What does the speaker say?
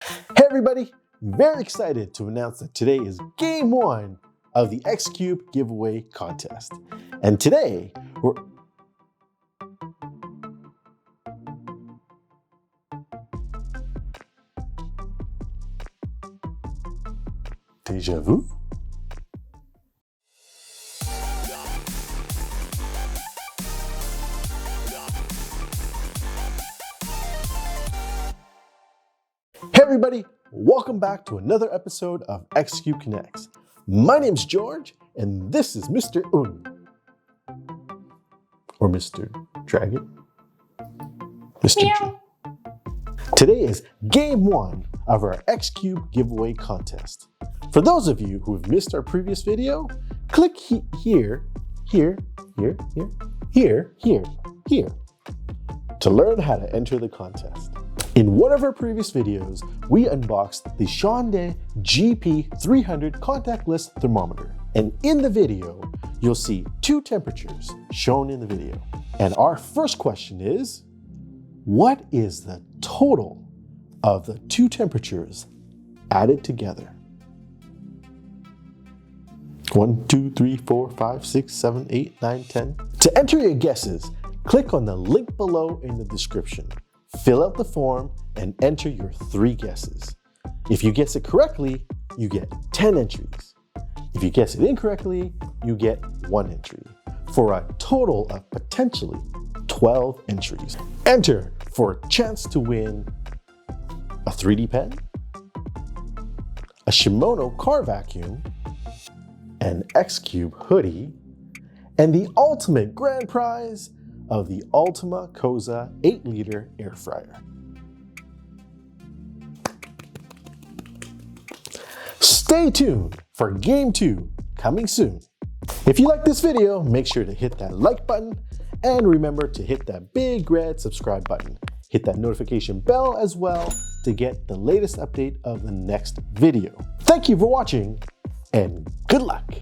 Hey everybody, very excited to announce that today is game one of the XKUBE giveaway contest. And today we're... Déjà vu? Hey everybody, welcome back to another episode of XKUBE Connects. My name's George, and this is Mr. Un. Or Mr. Dragon. Mr. G. Today is game one of our XKUBE giveaway contest. For those of you who have missed our previous video, click here to learn how to enter the contest. In one of our previous videos, we unboxed the Shonde GP300 contactless thermometer. And in the video, you'll see two temperatures shown in the video. And our first question is, what is the total of the two temperatures added together? 1, 2, 3, 4, 5, 6, 7, 8, 9, 10. To enter your guesses, click on the link below in the description. Fill out the form and enter your 3 guesses. If you guess it correctly, you get 10 entries. If you guess it incorrectly, you get 1 entry, for a total of potentially 12 entries. Enter for a chance to win a 3D pen, a Shimono car vacuum, an XKUBE hoodie, and the ultimate grand prize of the Ultima Cosa 8-liter air fryer. Stay tuned for game 2 coming soon. If you like this video, make sure to hit that like button and remember to hit that big red subscribe button. Hit that notification bell as well to get the latest update of the next video. Thank you for watching and good luck.